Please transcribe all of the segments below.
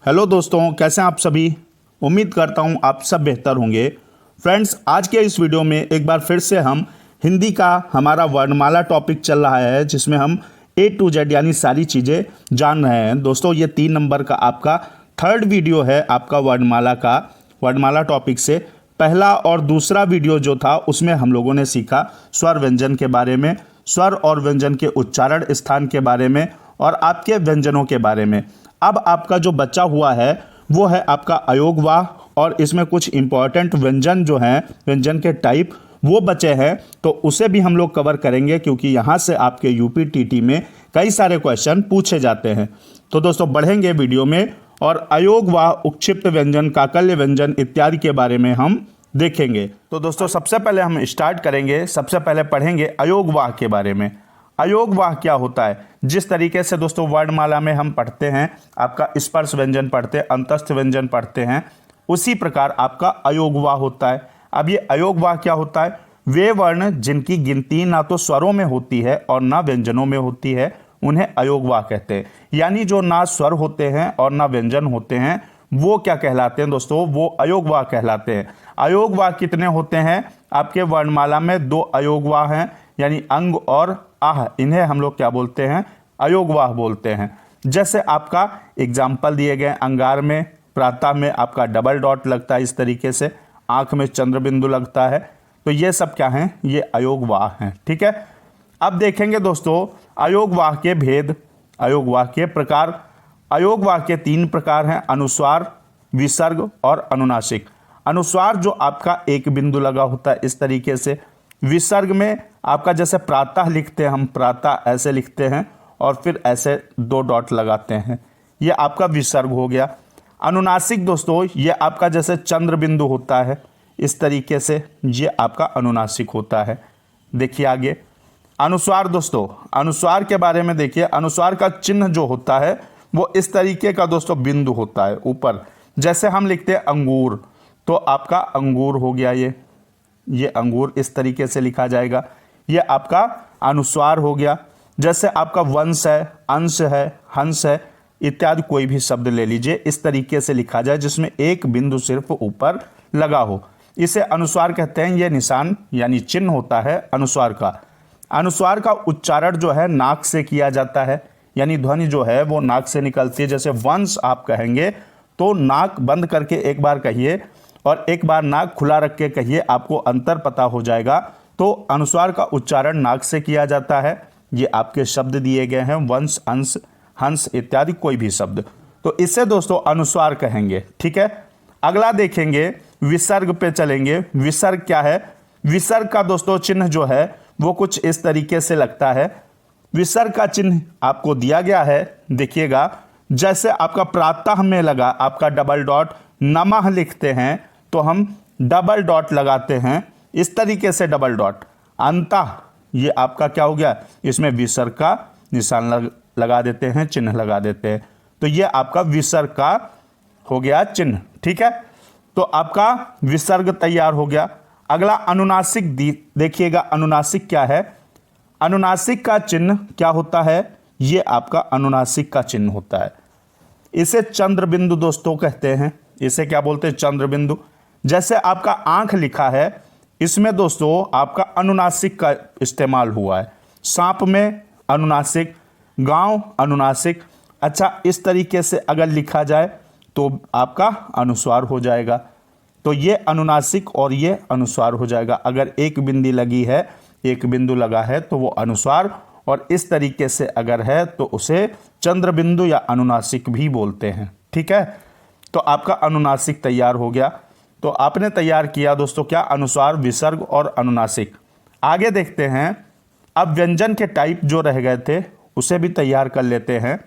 Hello दोस्तों, कैसे हैं आप सभी। उम्मीद करता हूं आप सब बेहतर होंगे। फ्रेंड्स, आज के इस वीडियो में एक बार फिर से हम हिंदी का हमारा वर्णमाला टॉपिक चल रहा है, जिसमें हम A to Z यानी सारी चीज़ें जान रहे हैं। दोस्तों, ये 3 नंबर का आपका थर्ड वीडियो है आपका वर्णमाला टॉपिक से। पहला और दूसरा वीडियो जो था उसमें हम लोगों ने सीखा स्वर व्यंजन के बारे में, स्वर और व्यंजन के उच्चारण स्थान के बारे में और आपके व्यंजनों के बारे में। अब आपका जो बचा हुआ है वो है आपका अयोगवाह, और इसमें कुछ इंपॉर्टेंट व्यंजन जो हैं, व्यंजन के टाइप वो बचे हैं, तो उसे भी हम लोग कवर करेंगे, क्योंकि यहाँ से आपके यूपी टीटी में कई सारे क्वेश्चन पूछे जाते हैं। तो दोस्तों, बढ़ेंगे वीडियो में और अयोगवाह, उक्षिप्त व्यंजन, काकल्य व्यंजन इत्यादि के बारे में हम देखेंगे। तो दोस्तों, सबसे पहले हम स्टार्ट करेंगे, सबसे पहले पढ़ेंगे अयोगवाह के बारे में। अयोगवाह क्या होता है? जिस तरीके से दोस्तों वर्णमाला में हम पढ़ते हैं, आपका स्पर्श व्यंजन पढ़ते हैं, अंतस्थ व्यंजन पढ़ते हैं, उसी प्रकार आपका अयोगवाह होता है। अब ये अयोगवाह क्या होता है? वे वर्ण जिनकी गिनती ना तो स्वरों में होती है और ना व्यंजनों में होती है, उन्हें अयोगवाह कहते हैं। यानी जो ना स्वर होते हैं और ना व्यंजन होते हैं, वो क्या कहलाते हैं दोस्तों? वो अयोगवाह कहलाते हैं। अयोगवाह कितने होते हैं? आपके वर्णमाला में 2 अयोगवाह हैं, यानी अंग और आह, इन्हें हम लोग क्या बोलते हैं? अयोगवाह बोलते हैं। जैसे आपका एग्जाम्पल दिए गए, अंगार में, प्रातः में आपका डबल डॉट लगता है इस तरीके से, आंख में चंद्र बिंदु लगता है, तो ये सब क्या हैं? ये अयोगवाह हैं। ठीक है। अब देखेंगे दोस्तों अयोगवाह के भेद, अयोगवाह के प्रकार। अयोगवाह के 3 प्रकार हैं, अनुस्वार, विसर्ग और अनुनासिक। अनुस्वार जो आपका एक बिंदु लगा होता है इस तरीके से। विसर्ग में आपका जैसे प्रातः लिखते हैं हम, प्रातः ऐसे लिखते हैं और फिर ऐसे 2 डॉट लगाते हैं, ये आपका विसर्ग हो गया। अनुनासिक दोस्तों, ये आपका जैसे चंद्र बिंदु होता है इस तरीके से, ये आपका अनुनासिक होता है। देखिए आगे अनुस्वार। दोस्तों, अनुस्वार के बारे में देखिए, अनुस्वार का चिन्ह जो होता है वो इस तरीके का दोस्तों बिंदु होता है ऊपर। जैसे हम लिखते हैं अंगूर, तो आपका अंगूर हो गया, ये अंगूर इस तरीके से लिखा जाएगा, ये आपका अनुस्वार हो गया। जैसे आपका वंश है, अंश है, हंस है इत्यादि, कोई भी शब्द ले लीजिए, इस तरीके से लिखा जाए जिसमें एक बिंदु सिर्फ ऊपर लगा हो, इसे अनुस्वार कहते हैं। ये निशान यानी चिन्ह होता है अनुस्वार का। अनुस्वार का उच्चारण जो है नाक से किया जाता है, यानी ध्वनि जो है वो नाक से निकलती है। जैसे वंश आप कहेंगे तो नाक बंद करके एक बार कहिए और एक बार नाक खुला रख के कहिए, आपको अंतर पता हो जाएगा। तो अनुस्वार का उच्चारण नाक से किया जाता है। ये आपके शब्द दिए गए हैं, वंश, अंश, हंस इत्यादि, कोई भी शब्द, तो इसे दोस्तों अनुस्वार कहेंगे। ठीक है। अगला देखेंगे, विसर्ग पे चलेंगे। विसर्ग क्या है? विसर्ग का दोस्तों चिन्ह जो है वो कुछ इस तरीके से लगता है। विसर्ग का चिन्ह आपको दिया गया है, देखिएगा। जैसे आपका प्रातः में लगा आपका डबल डॉट, नमः लिखते हैं तो हम डबल डॉट लगाते हैं इस तरीके से, डबल डॉट। अंतः, ये आपका क्या हो गया? इसमें विसर्ग का निशान लगा देते हैं, चिन्ह लगा देते हैं, तो ये आपका विसर्ग का हो गया चिन्ह। ठीक है। तो आपका विसर्ग तैयार हो गया। अगला अनुनासिक देखिएगा। अनुनासिक क्या है? अनुनासिक का चिन्ह क्या होता है? ये आपका अनुनासिक का चिन्ह होता है। इसे चंद्र बिंदु दोस्तों कहते हैं। इसे क्या बोलते हैं? चंद्र बिंदु। जैसे आपका आंख लिखा है, इसमें दोस्तों आपका अनुनासिक का इस्तेमाल हुआ है। सांप में अनुनासिक, गांव अनुनासिक। अच्छा, इस तरीके से अगर लिखा जाए तो आपका अनुस्वार हो जाएगा। तो ये अनुनासिक और ये अनुस्वार हो जाएगा। अगर एक बिंदी लगी है, एक बिंदु लगा है तो वो अनुस्वार, और इस तरीके से अगर है तो उसे चंद्र बिंदु या अनुनासिक भी बोलते हैं। ठीक है। तो आपका अनुनासिक तैयार हो गया। तो आपने तैयार किया दोस्तों क्या? अनुस्वार, विसर्ग और अनुनासिक। आगे देखते हैं, अब व्यंजन के टाइप जो रह गए थे उसे भी तैयार कर लेते हैं।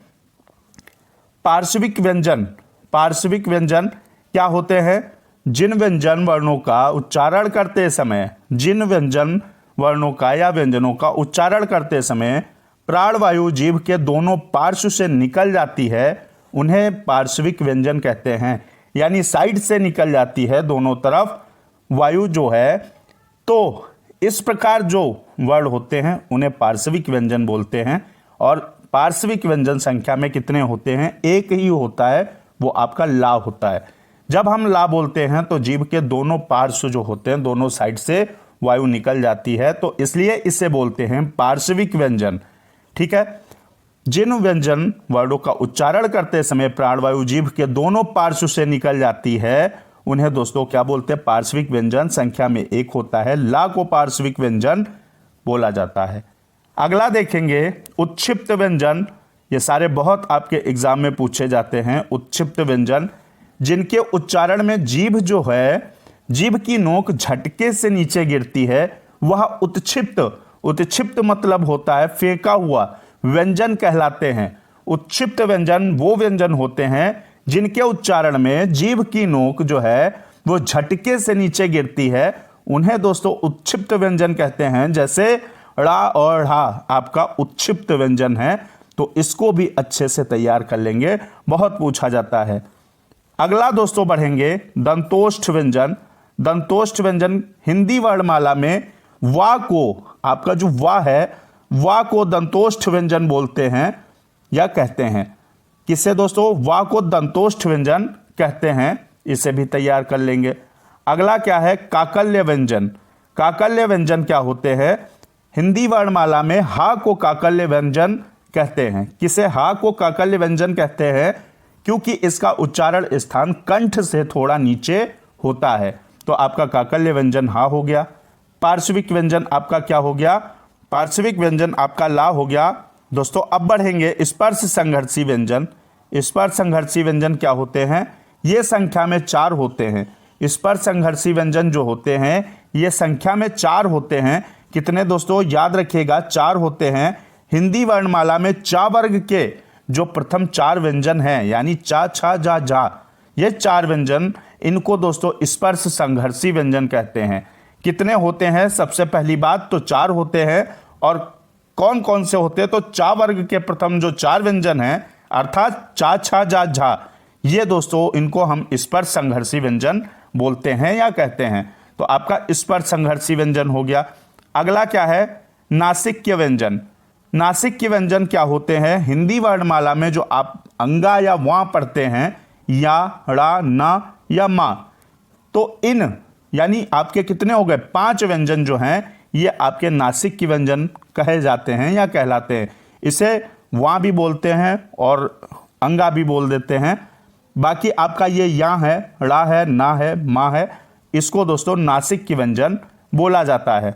पार्श्विक व्यंजन। पार्श्विक व्यंजन क्या होते हैं? जिन व्यंजन वर्णों का उच्चारण करते समय, जिन व्यंजन वर्णों का या व्यंजनों का उच्चारण करते समय प्राणवायु जीभ के दोनों पार्श्व से निकल जाती है, उन्हें पार्श्विक व्यंजन कहते हैं। यानी साइड से निकल जाती है दोनों तरफ वायु जो है, तो इस प्रकार जो वर्ण होते हैं उन्हें पार्श्विक व्यंजन बोलते हैं। और पार्श्विक व्यंजन संख्या में कितने होते हैं? एक ही होता है, वो आपका ला होता है। जब हम ला बोलते हैं तो जीभ के दोनों पार्श्व जो होते हैं, दोनों साइड से वायु निकल जाती है, तो इसलिए इसे बोलते हैं पार्श्विक व्यंजन। ठीक है, जिन व्यंजन वर्णों का उच्चारण करते समय प्राणवायु जीभ के दोनों पार्श्व से निकल जाती है उन्हें दोस्तों क्या बोलते हैं? पार्श्विक व्यंजन। संख्या में एक होता है, ला को पार्श्विक व्यंजन बोला जाता है। अगला देखेंगे उत्क्षिप्त व्यंजन। ये सारे बहुत आपके एग्जाम में पूछे जाते हैं। उत्क्षिप्त व्यंजन जिनके उच्चारण में जीभ जो है, जीभ की नोक झटके से नीचे गिरती है, वह उत्क्षिप्त। उत्क्षिप्त मतलब होता है फेंका हुआ, व्यंजन कहलाते हैं। उत्क्षिप्त व्यंजन वो व्यंजन होते हैं जिनके उच्चारण में जीभ की नोक जो है वो झटके से नीचे गिरती है, उन्हें दोस्तों उत्क्षिप्त व्यंजन कहते हैं। जैसे ड़ा और ढ़ा आपका उत्क्षिप्त व्यंजन है, तो इसको भी अच्छे से तैयार कर लेंगे, बहुत पूछा जाता है। अगला दोस्तों बढ़ेंगे दंतोष्ठ व्यंजन। दंतोष्ठ व्यंजन हिंदी वर्णमाला में वा को, आपका जो वा है, वा को दंतोष्ठ व्यंजन बोलते हैं या कहते हैं। किससे दोस्तों? वा को दंतोष्ठ व्यंजन कहते हैं, इसे भी तैयार कर लेंगे। अगला क्या है? काकल्य व्यंजन। काकल्य व्यंजन क्या होते हैं? हिंदी वर्णमाला में हा को काकल्य व्यंजन कहते हैं। किसे हा को काकल्य व्यंजन कहते हैं? क्योंकि इसका उच्चारण स्थान कंठ से थोड़ा नीचे होता है, तो आपका काकल्य व्यंजन हा हो गया। पार्श्विक व्यंजन आपका क्या हो गया? पार्श्विक व्यंजन आपका ला हो गया। दोस्तों अब बढ़ेंगे स्पर्श संघर्षी व्यंजन। स्पर्श संघर्षी व्यंजन क्या होते हैं? ये संख्या में 4 होते हैं। स्पर्श संघर्षी व्यंजन जो होते हैं ये संख्या में 4 होते हैं। कितने दोस्तों? याद रखिएगा 4 होते हैं। हिंदी वर्णमाला में चा वर्ग के जो प्रथम 4 व्यंजन हैं, यानी चा, छा, जा, झा, ये 4 व्यंजन, इनको दोस्तों स्पर्श संघर्षी व्यंजन कहते हैं। कितने होते हैं? सबसे पहली बात तो 4 होते हैं। और कौन कौन से होते हैं? तो चा वर्ग के प्रथम जो 4 व्यंजन हैं, अर्थात चा, छा, जा, झा, ये दोस्तों इनको हम स्पर्श संघर्षी व्यंजन बोलते हैं या कहते हैं। तो आपका स्पर्श संघर्षी व्यंजन हो गया। अगला क्या है? नासिक्य व्यंजन। नासिक्य व्यंजन क्या होते हैं? हिंदी वर्णमाला में जो आप अंगा या वां पढ़ते हैं, या, ड़ा, ना या मा, तो इन यानी आपके कितने हो गए? 5 व्यंजन जो हैं ये आपके नासिक्य व्यंजन कहे जाते हैं या कहलाते हैं। इसे वां भी बोलते हैं और अंगा भी बोल देते हैं। बाकी आपका ये या है, ड़ा है, ना है, मा है, इसको दोस्तों नासिक्य व्यंजन बोला जाता है।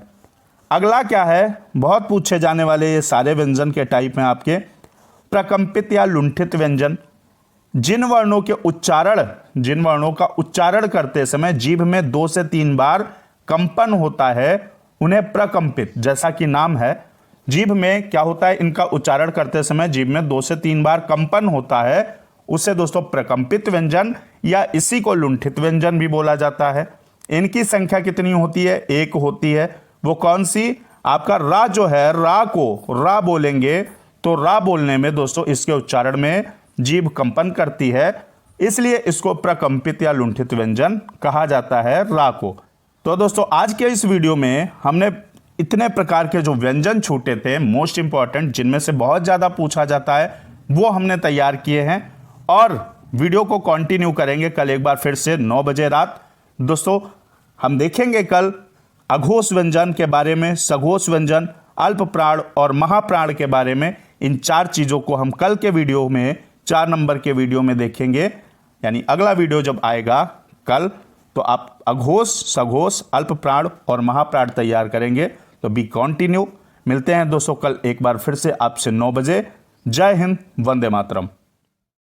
अगला क्या है? बहुत पूछे जाने वाले ये सारे व्यंजन के टाइप हैं आपके। प्रकंपित या लुंठित व्यंजन। जिन वर्णों का उच्चारण करते समय जीभ में 2 से 3 बार कंपन होता है, उन्हें प्रकंपित, जैसा कि नाम है, जीभ में क्या होता है? इनका उच्चारण करते समय जीभ में 2 से 3 बार कंपन होता है, उसे दोस्तों प्रकंपित व्यंजन या इसी को लुंठित व्यंजन भी बोला जाता है। इनकी संख्या कितनी होती है? 1 होती है। वो कौन सी? आपका रा जो है, रा को रा बोलेंगे तो रा बोलने में दोस्तों इसके उच्चारण में जीभ कंपन करती है, इसलिए इसको प्रकंपित या लुंठित व्यंजन कहा जाता है, रा को। तो दोस्तों आज के इस वीडियो में हमने इतने प्रकार के जो व्यंजन छूटे थे, मोस्ट इंपॉर्टेंट, जिनमें से बहुत ज़्यादा पूछा जाता है, वो हमने तैयार किए हैं और वीडियो को कंटिन्यू करेंगे कल एक बार फिर से 9 बजे रात। दोस्तों हम देखेंगे कल अघोष व्यंजन के बारे में, सघोष व्यंजन, अल्प प्राण और महाप्राण के बारे में। इन 4 चीज़ों को हम कल के वीडियो में 4 नंबर के वीडियो में देखेंगे। यानी अगला वीडियो जब आएगा कल, तो आप अघोष, सघोष, अल्प प्राण और महाप्राण तैयार करेंगे। तो बी कंटिन्यू। मिलते हैं दोस्तों कल एक बार फिर से आपसे 9 बजे। जय हिंद, वंदे मातरम।